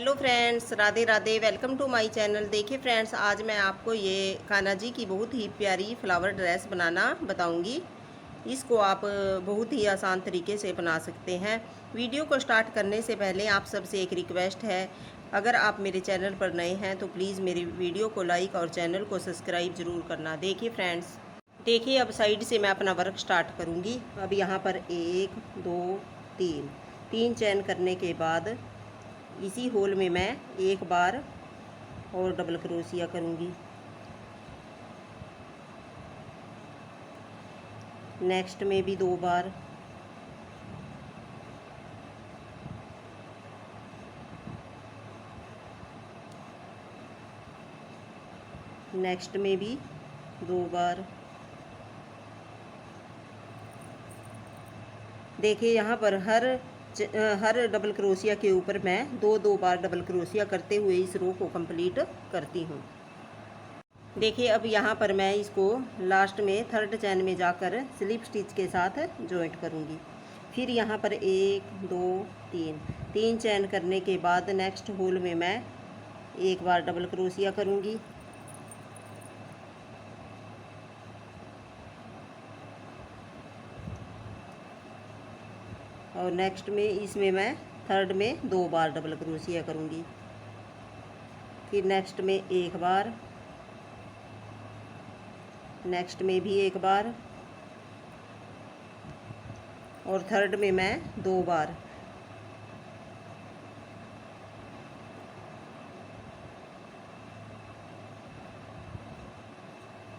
Hello friends, Radhe Radhe. Welcome to my channel. देखिए friends, आज मैं आपको ये कान्हा जी की बहुत ही प्यारी फ्लावर ड्रेस बनाना बताऊंगी। इसको आप बहुत ही आसान तरीके से बना सकते हैं। वीडियो को स्टार्ट करने से पहले आप सबसे एक रिक्वेस्ट है, अगर आप मेरे चैनल पर नए हैं तो प्लीज़ मेरी वीडियो को लाइक और चैनल को सब्सक्राइब ज़रूर करना। देखिए फ्रेंड्स, देखिए अब साइड से मैं अपना वर्क स्टार्ट करूँगी। अब यहाँ पर 1 2 3 चैन करने के बाद इसी होल में मैं एक बार और डबल क्रोशिया करूंगी। नेक्स्ट में भी 2 बार, नेक्स्ट में भी 2 बार। देखिए यहाँ पर हर डबल क्रोशिया के ऊपर मैं 2 बार डबल क्रोशिया करते हुए इस रो को कंप्लीट करती हूँ। देखिए अब यहाँ पर मैं इसको लास्ट में थर्ड चैन में जाकर स्लिप स्टिच के साथ जॉइंट करूँगी। फिर यहाँ पर 1 2 3 चैन करने के बाद नेक्स्ट होल में मैं एक बार डबल क्रोशिया करूँगी। और नेक्स्ट में इसमें मैं थर्ड में 2 बार डबल क्रोशिया करूँगी। फिर नेक्स्ट में एक बार, नेक्स्ट में भी एक बार और थर्ड में मैं 2 बार।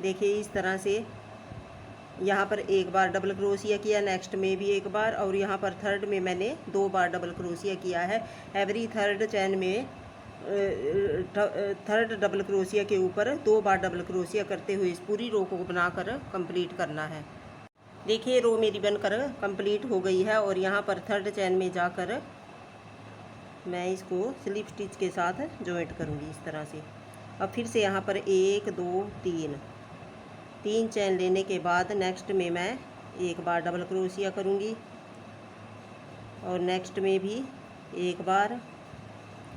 देखिए इस तरह से यहाँ पर एक बार डबल क्रोशिया किया, नेक्स्ट में भी एक बार, और यहाँ पर थर्ड में मैंने 2 बार डबल क्रोशिया किया है। एवरी थर्ड चैन में थर्ड डबल क्रोशिया के ऊपर 2 बार डबल क्रोशिया करते हुए इस पूरी रो को बनाकर कंप्लीट करना है। देखिए रो मेरी बनकर कंप्लीट हो गई है और यहाँ पर थर्ड चैन में जाकर मैं इसको स्लिप स्टिच के साथ जॉइंट करूँगी इस तरह से। अब फिर से यहाँ पर 1 2 3 चैन लेने के बाद नेक्स्ट में मैं एक बार डबल क्रोशिया करूँगी और नेक्स्ट में भी एक बार।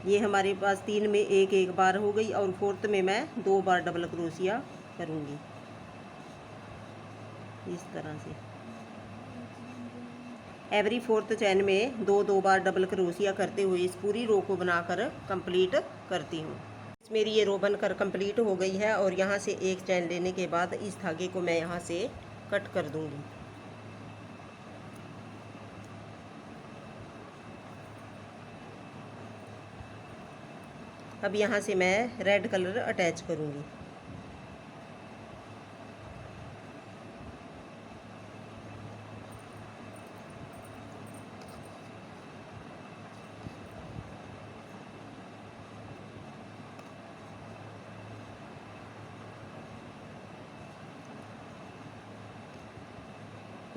ये हमारे पास 3 में एक बार हो गई और फोर्थ में मैं 2 बार डबल क्रोशिया करूँगी इस तरह से। एवरी फोर्थ चैन में 2 बार डबल क्रोशिया करते हुए इस पूरी रो को बनाकर कंप्लीट करती हूँ। मेरी ये रो बनकर कंप्लीट हो गई है और यहाँ से एक चैन लेने के बाद इस धागे को मैं यहाँ से कट कर दूँगी। अब यहाँ से मैं रेड कलर अटैच करूँगी।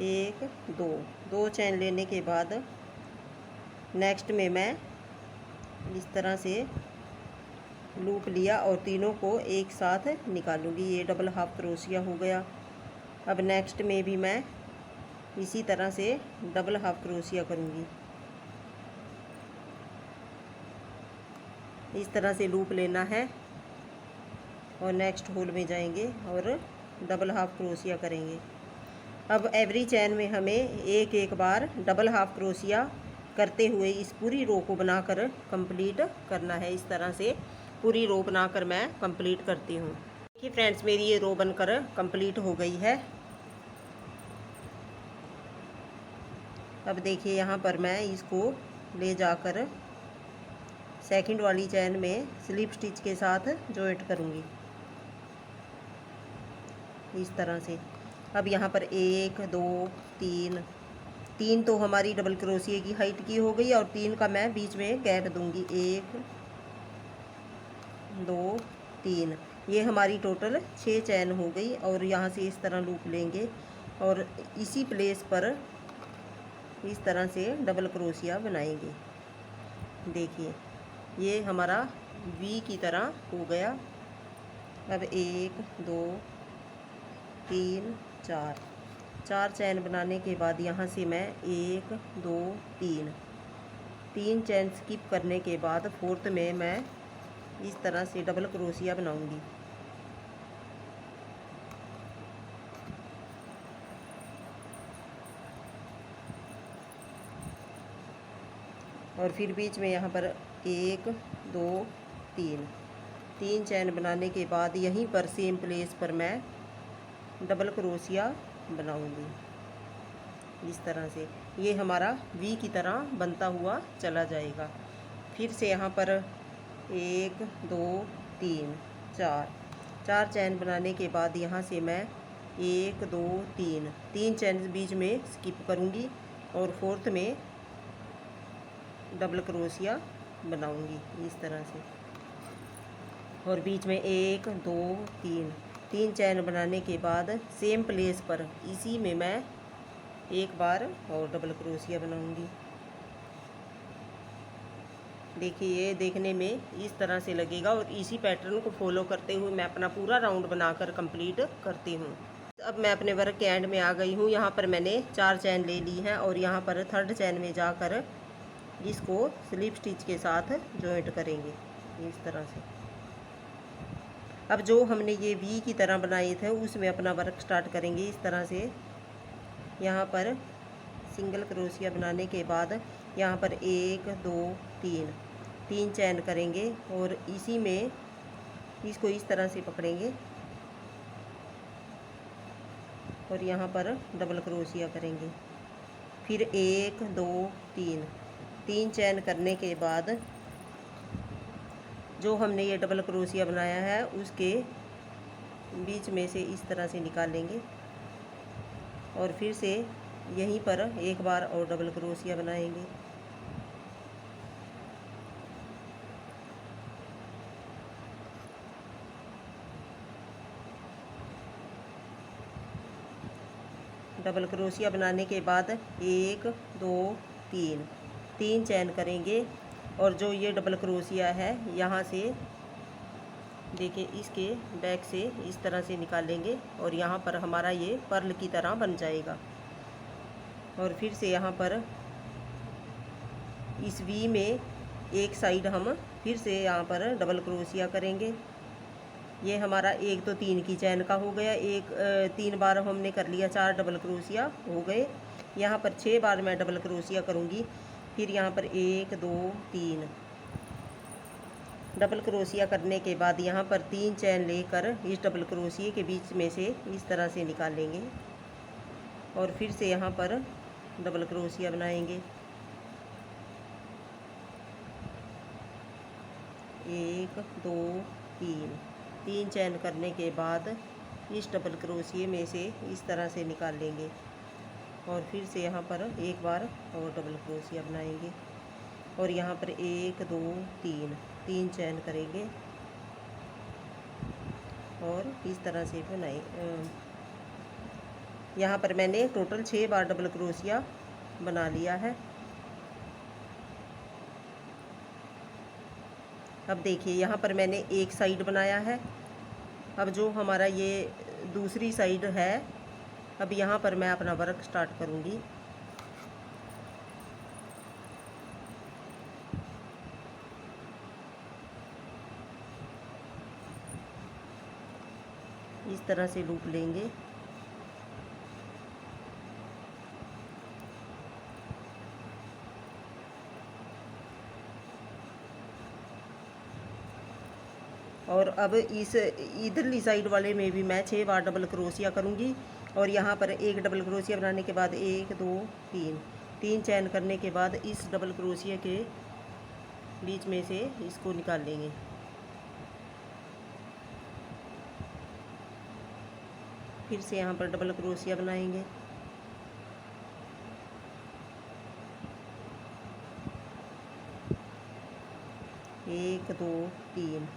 एक दो चैन लेने के बाद नेक्स्ट में मैं इस तरह से लूप लिया और तीनों को एक साथ निकालूंगी। ये डबल हाफ क्रोशिया हो गया। अब नेक्स्ट में भी मैं इसी तरह से डबल हाफ क्रोशिया करूंगी। इस तरह से लूप लेना है और नेक्स्ट होल में जाएंगे और डबल हाफ क्रोशिया करेंगे। अब एवरी चैन में हमें एक बार डबल हाफ क्रोशिया करते हुए इस पूरी रो को बनाकर कंप्लीट करना है। इस तरह से पूरी रो बनाकर मैं कंप्लीट करती हूँ। देखिए फ्रेंड्स, मेरी ये रो बनकर कंप्लीट हो गई है। अब देखिए यहाँ पर मैं इसको ले जाकर सेकंड वाली चैन में स्लिप स्टिच के साथ जॉइंट करूँगी इस तरह से। अब यहाँ पर 1 2 3 तो हमारी डबल क्रोशिया की हाइट की हो गई और 3 का मैं बीच में गैप दूंगी। 1 2 3, ये हमारी टोटल 6 चैन हो गई और यहाँ से इस तरह लूप लेंगे और इसी प्लेस पर इस तरह से डबल क्रोशिया बनाएंगे। देखिए ये हमारा वी की तरह हो गया। अब 1 2 3 4 चैन बनाने के बाद यहाँ से मैं 1 2 3 3 चैन स्किप करने के बाद फोर्थ में मैं इस तरह से डबल क्रोशिया बनाऊंगी। और फिर बीच में यहाँ पर 1 2 3 चैन बनाने के बाद यहीं पर सेम प्लेस पर मैं डबल क्रोशिया बनाऊंगी इस तरह से। ये हमारा वी की तरह बनता हुआ चला जाएगा। फिर से यहाँ पर 1 2 3 4 चैन बनाने के बाद यहाँ से मैं 1 2 3 चैन बीच में स्किप करूँगी और फोर्थ में डबल क्रोशिया बनाऊंगी इस तरह से। और बीच में 1 2 3 चैन बनाने के बाद सेम प्लेस पर इसी में मैं एक बार और डबल क्रोशिया बनाऊंगी। देखिए ये देखने में इस तरह से लगेगा और इसी पैटर्न को फॉलो करते हुए मैं अपना पूरा राउंड बनाकर कंप्लीट करती हूँ। अब मैं अपने वर्क के एंड में आ गई हूँ। यहाँ पर मैंने 4 चैन ले ली हैं और यहाँ पर थर्ड चैन में जाकर इसको स्लिप स्टिच के साथ जॉइंट करेंगे इस तरह से। अब जो हमने ये वी की तरह बनाए थे उसमें अपना वर्क स्टार्ट करेंगे इस तरह से। यहाँ पर सिंगल क्रोशिया बनाने के बाद यहाँ पर 1 2 3 चैन करेंगे और इसी में इसको इस तरह से पकड़ेंगे और यहाँ पर डबल क्रोशिया करेंगे। फिर 1 2 3 चैन करने के बाद जो हमने ये डबल क्रोशिया बनाया है उसके बीच में से इस तरह से निकालेंगे और फिर से यहीं पर एक बार और डबल क्रोशिया बनाएंगे। डबल क्रोशिया बनाने के बाद 1 2 3 चैन करेंगे और जो ये डबल क्रोशिया है यहाँ से देखिए इसके बैक से इस तरह से निकालेंगे और यहाँ पर हमारा ये पर्ल की तरह बन जाएगा। और फिर से यहाँ पर इस वी में एक साइड हम फिर से यहाँ पर डबल क्रोशिया करेंगे। ये हमारा 1 तो 3 की चैन का हो गया। 3 बार हमने कर लिया, 4 डबल क्रोशिया हो गए। यहाँ पर 6 बार मैं डबल क्रोशिया करूँगी। फिर यहाँ पर 1 2 3 डबल क्रोशिया करने के बाद यहाँ पर 3 चैन लेकर इस डबल क्रोशिये के बीच में से इस तरह से निकालेंगे और फिर से यहाँ पर डबल क्रोशिया बनाएंगे। 1 2 3 चैन करने के बाद इस डबल क्रोशिये में से इस तरह से निकाल लेंगे और फिर से यहाँ पर एक बार और डबल क्रोशिया बनाएंगे और यहाँ पर 1 2 3 चैन करेंगे और इस तरह से बनाए। यहाँ पर मैंने टोटल 6 बार डबल क्रोशिया बना लिया है। अब देखिए यहाँ पर मैंने एक साइड बनाया है। अब जो हमारा ये दूसरी साइड है, अब यहाँ पर मैं अपना वर्क स्टार्ट करूँगी। इस तरह से लूप लेंगे और अब इस इधरली साइड वाले में भी मैं 6 बार डबल क्रोशिया करूँगी और यहाँ पर एक डबल क्रोशिया बनाने के बाद 1 2 3 चैन करने के बाद इस डबल क्रोशिया के बीच में से इसको निकाल लेंगे। फिर से यहाँ पर डबल क्रोशिया बनाएंगे। एक दो तीन,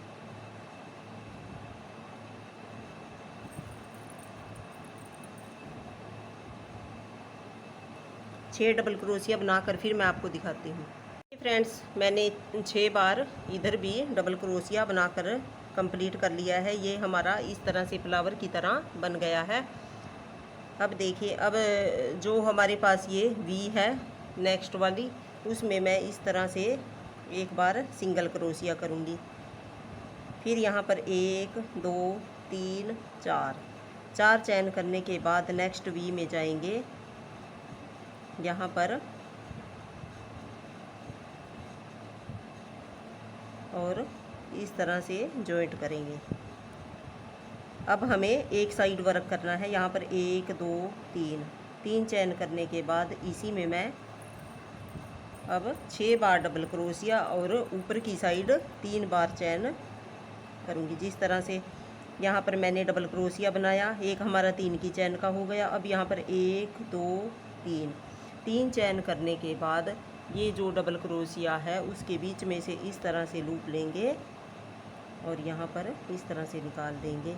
छः डबल क्रोशिया बनाकर फिर मैं आपको दिखाती हूँ। फ्रेंड्स, मैंने 6 बार इधर भी डबल क्रोशिया बनाकर कंप्लीट कर लिया है। ये हमारा इस तरह से फ्लावर की तरह बन गया है। अब देखिए, अब जो हमारे पास ये वी है नेक्स्ट वाली, उसमें मैं इस तरह से एक बार सिंगल क्रोशिया करूँगी। फिर यहाँ पर 1 2 3 4 चैन करने के बाद नेक्स्ट वी में जाएंगे। यहाँ पर और इस तरह से जॉइंट करेंगे। अब हमें एक साइड वर्क करना है। यहाँ पर 1 2 3 चैन करने के बाद इसी में मैं अब 6 बार डबल क्रोशिया और ऊपर की साइड 3 बार चैन करूँगी। जिस तरह से यहाँ पर मैंने डबल क्रोशिया बनाया, एक हमारा 3 की चैन का हो गया। अब यहाँ पर 1 2 3 चैन करने के बाद ये जो डबल क्रोशिया है उसके बीच में से इस तरह से लूप लेंगे और यहाँ पर इस तरह से निकाल देंगे।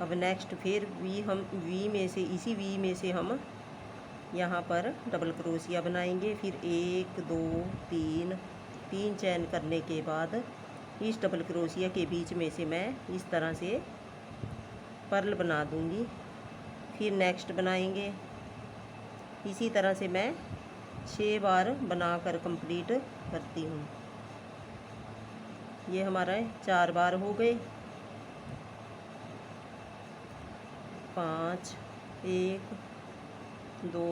अब नेक्स्ट फिर वी में से इसी वी में से हम यहाँ पर डबल क्रोशिया बनाएंगे। फिर 1 2 3 चैन करने के बाद इस डबल क्रोशिया के बीच में से मैं इस तरह से पर्ल बना दूँगी। फिर नेक्स्ट बनाएंगे। इसी तरह से मैं 6 बार बनाकर कंप्लीट करती हूँ। ये हमारा 4 बार हो गए। 5 1 2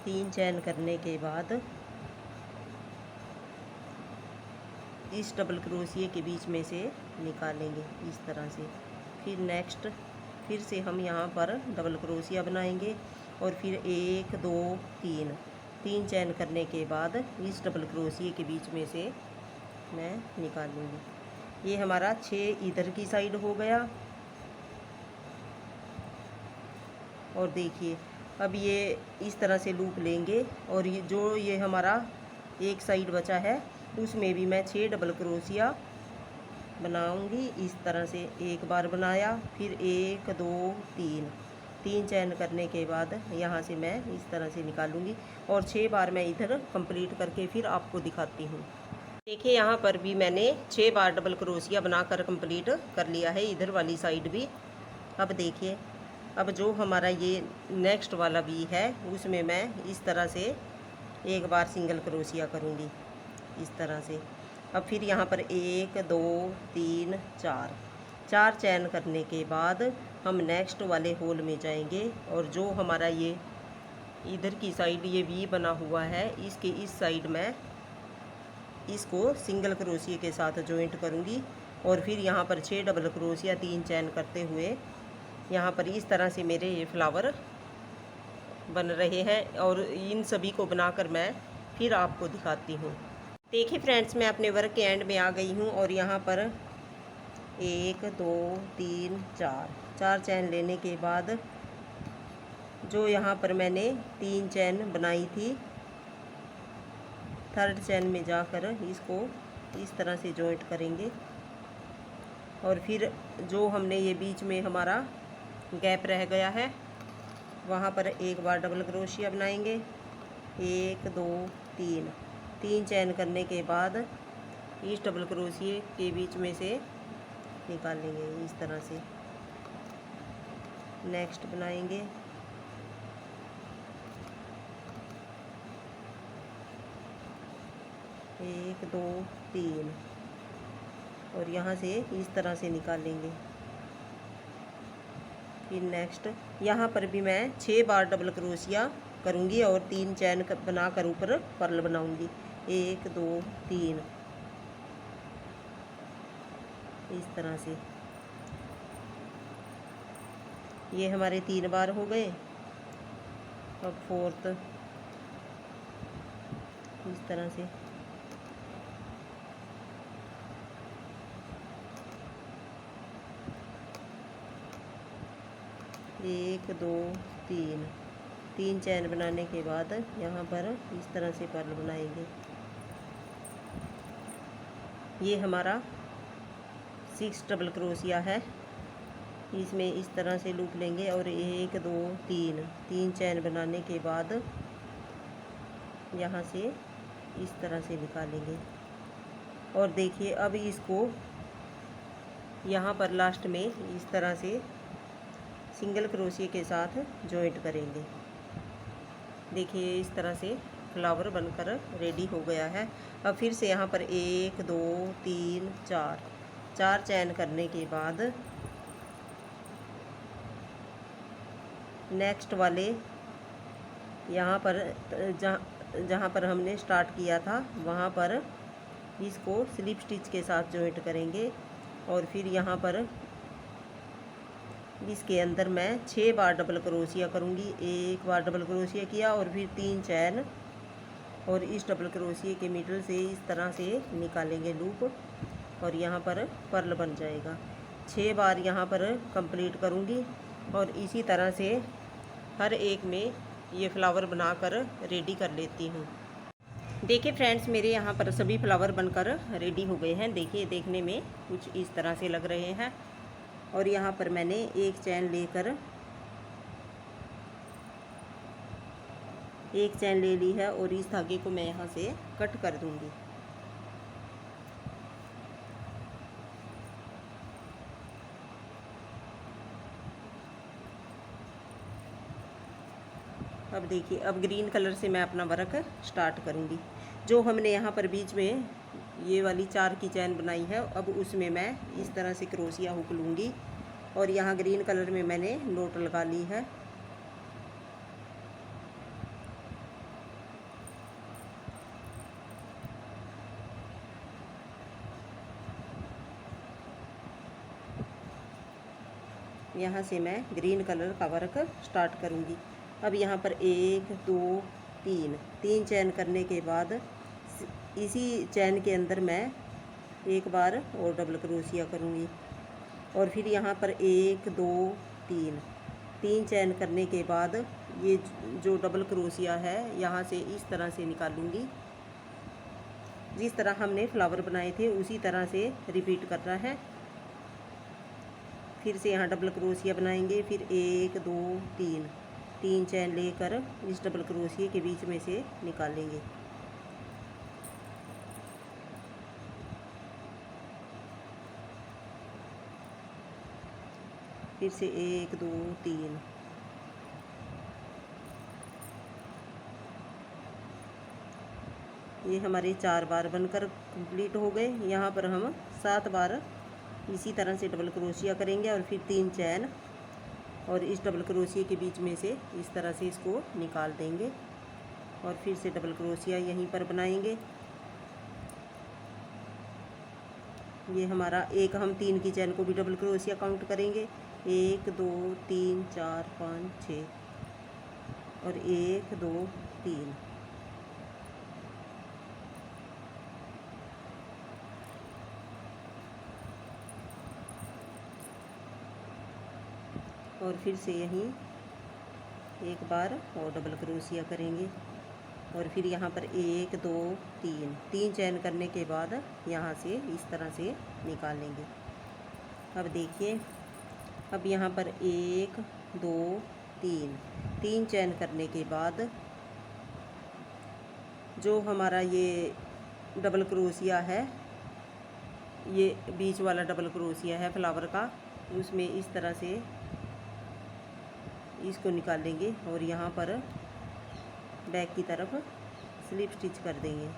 3 चैन करने के बाद इस डबल क्रोशिये के बीच में से निकालेंगे इस तरह से। फिर नेक्स्ट फिर से हम यहाँ पर डबल क्रोशिया बनाएंगे और फिर 1 2 3 चैन करने के बाद इस डबल क्रोशिये के बीच में से मैं निकालूंगी। ये हमारा 6 इधर की साइड हो गया। और देखिए अब ये इस तरह से लूप लेंगे और ये हमारा एक साइड बचा है उसमें भी मैं 6 डबल क्रोशिया बनाऊंगी। इस तरह से एक बार बनाया, फिर 1 2 3 चैन करने के बाद यहाँ से मैं इस तरह से निकालूंगी और 6 बार मैं इधर कंप्लीट करके फिर आपको दिखाती हूँ। देखिए यहाँ पर भी मैंने 6 बार डबल क्रोशिया बनाकर कंप्लीट कर लिया है, इधर वाली साइड भी। अब देखिए अब जो हमारा ये नेक्स्ट वाला भी है उसमें मैं इस तरह से एक बार सिंगल क्रोशिया करूँगी इस तरह से। अब फिर यहाँ पर 1 2 3 4 चैन करने के बाद हम नेक्स्ट वाले होल में जाएंगे और जो हमारा ये इधर की साइड ये वी बना हुआ है इसके इस साइड में इसको सिंगल क्रोशिये के साथ जॉइंट करूँगी और फिर यहाँ पर 6 डबल क्रोशिया 3 चैन करते हुए यहाँ पर इस तरह से मेरे ये फ्लावर बन रहे हैं और इन सभी को बनाकर मैं फिर आपको दिखाती हूँ। देखिए फ्रेंड्स मैं अपने वर्क के एंड में आ गई हूँ और यहाँ पर 1 2 3 4 चैन लेने के बाद जो यहाँ पर मैंने 3 चैन बनाई थी, थर्ड चैन में जाकर इसको इस तरह से जॉइंट करेंगे और फिर जो हमने ये बीच में हमारा गैप रह गया है वहाँ पर एक बार डबल क्रोशिया बनाएंगे। 1 2 3 चैन करने के बाद इस डबल क्रोशिये के बीच में से निकालेंगे इस तरह से। नेक्स्ट बनाएंगे। एक दो तीन और यहाँ से इस तरह से निकालेंगे। फिर नेक्स्ट यहाँ पर भी मैं 6 बार डबल क्रोशिया करूँगी और 3 चैन बनाकर ऊपर पर्ल बनाऊँगी। 1 2 3 इस तरह से। ये हमारे 3 बार हो गए। अब फोर्थ इस तरह से। एक दो तीन चैन बनाने के बाद यहाँ पर इस तरह से पर्ल बनाएंगे। ये हमारा 6 डबल क्रोशिया है। इसमें इस तरह से लूप लेंगे और 1 2 3 चैन बनाने के बाद यहाँ से इस तरह से निकालेंगे। और देखिए अब इसको यहाँ पर लास्ट में इस तरह से सिंगल क्रोशिये के साथ जॉइंट करेंगे। देखिए इस तरह से फ्लावर बनकर रेडी हो गया है। अब फिर से यहाँ पर 1 2 3 4 चैन करने के बाद नेक्स्ट वाले यहाँ पर जहाँ पर हमने स्टार्ट किया था वहाँ पर इसको स्लिप स्टिच के साथ जॉइंट करेंगे। और फिर यहाँ पर इसके अंदर मैं 6 बार डबल क्रोशिया करूँगी। एक बार डबल क्रोशिया किया और फिर 3 चैन, और इस डबल क्रोशिया के मिडल से इस तरह से निकालेंगे लूप, और यहाँ पर पर्ल बन जाएगा। 6 बार यहाँ पर कंप्लीट करूँगी और इसी तरह से हर एक में ये फ्लावर बनाकर रेडी कर लेती हूँ। देखिए फ्रेंड्स, मेरे यहाँ पर सभी फ्लावर बनकर रेडी हो गए हैं। देखिए देखने में कुछ इस तरह से लग रहे हैं। और यहाँ पर मैंने एक चैन ले ली है और इस धागे को मैं यहाँ से कट कर दूँगी। अब देखिए, अब ग्रीन कलर से मैं अपना वर्क स्टार्ट करूँगी। जो हमने यहाँ पर बीच में ये वाली 4 की चैन बनाई है, अब उसमें मैं इस तरह से क्रोशिया हुक लूँगी और यहाँ ग्रीन कलर में मैंने नोट लगा ली है। यहाँ से मैं ग्रीन कलर का वर्क स्टार्ट करूँगी। अब यहाँ पर 1 2 3 चैन करने के बाद इसी चैन के अंदर मैं एक बार और डबल क्रोशिया करूँगी। और फिर यहाँ पर 1 2 3 चैन करने के बाद ये जो डबल क्रोशिया है यहाँ से इस तरह से निकालूँगी। जिस तरह हमने फ्लावर बनाए थे उसी तरह से रिपीट करना है। फिर से यहाँ डबल क्रोशिया बनाएंगे, फिर 1 2 3 चैन लेकर इस डबल क्रोशिया के बीच में से निकालेंगे। फिर से 1 2 3 ये हमारे 4 बार बनकर कंप्लीट हो गए। यहाँ पर हम 7 बार इसी तरह से डबल क्रोशिया करेंगे और फिर 3 चैन, और इस डबल क्रोशिया के बीच में से इस तरह से इसको निकाल देंगे और फिर से डबल क्रोशिया यहीं पर बनाएंगे। ये हमारा एक, हम 3 की चैन को भी डबल क्रोशिया काउंट करेंगे। 1 2 3 4 5 6 और 1 2 3। और फिर से यहीं एक बार और डबल क्रोशिया करेंगे और फिर यहाँ पर 1 2 3 चैन करने के बाद यहाँ से इस तरह से निकालेंगे। अब देखिए, अब यहाँ पर 1 2 3 चैन करने के बाद जो हमारा ये डबल क्रोशिया है, ये बीच वाला डबल क्रोशिया है फ्लावर का, उसमें इस तरह से इसको निकालेंगे और यहाँ पर बैक की तरफ स्लिप स्टिच कर देंगे।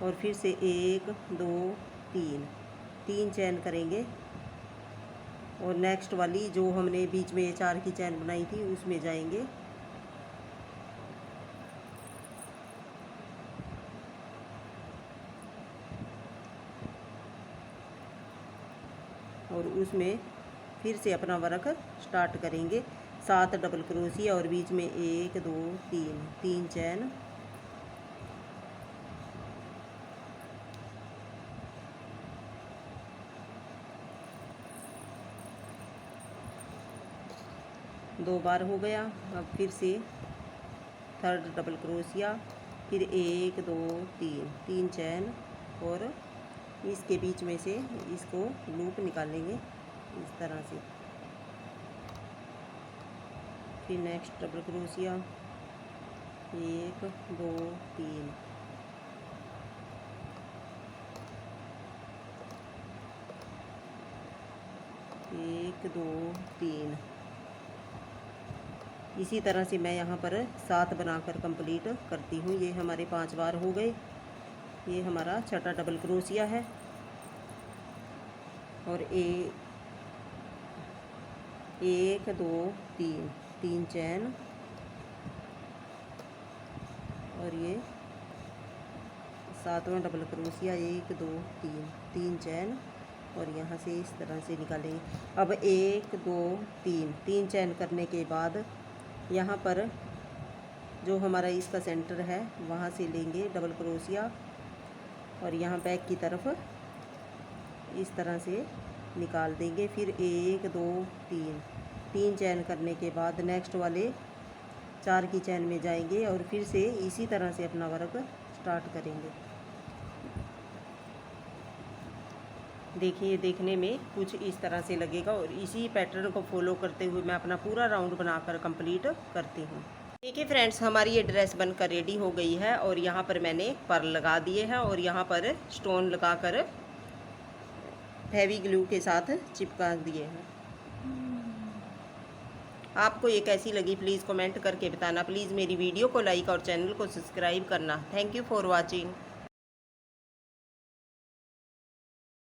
और फिर से 1 2 3 चैन करेंगे और नेक्स्ट वाली जो हमने बीच में 4 की चैन बनाई थी उसमें जाएंगे। और उसमें फिर से अपना वर्क स्टार्ट करेंगे। 7 डबल क्रोशिया और बीच में 1 2 3 चैन, दो बार हो गया। अब फिर से 3rd डबल क्रोशिया, फिर 1 2 3 चैन और इसके बीच में से इसको लूप निकालेंगे इस तरह से। फिर नेक्स्ट डबल क्रोशिया, 1 2 3 1 2 3 इसी तरह से मैं यहाँ पर 7 बनाकर कंप्लीट करती हूँ। ये हमारे 5 बार हो गए। ये हमारा छठा डबल क्रोशिया है और 1 2 3 चैन और ये 7वां डबल क्रोशिया 1 2 3 चैन और यहाँ से इस तरह से निकालेंगे। अब 1 2 3 चैन करने के बाद यहाँ पर जो हमारा इसका सेंटर है वहाँ से लेंगे डबल क्रोशिया और यहाँ बैक की तरफ इस तरह से निकाल देंगे। फिर 1 2 3 चैन करने के बाद नेक्स्ट वाले 4 की चैन में जाएंगे और फिर से इसी तरह से अपना वर्क स्टार्ट करेंगे। देखिए, देखने में कुछ इस तरह से लगेगा और इसी पैटर्न को फॉलो करते हुए मैं अपना पूरा राउंड बनाकर कंप्लीट करती हूँ। देखिए फ्रेंड्स, हमारी ये ड्रेस बनकर रेडी हो गई है और यहाँ पर मैंने पर्ल लगा दिए हैं और यहाँ पर स्टोन लगाकर फेवी ग्लू के साथ चिपका दिए हैं। आपको ये कैसी लगी प्लीज़ कमेंट करके बताना। प्लीज़ मेरी वीडियो को लाइक और चैनल को सब्सक्राइब करना। Thank you for watching.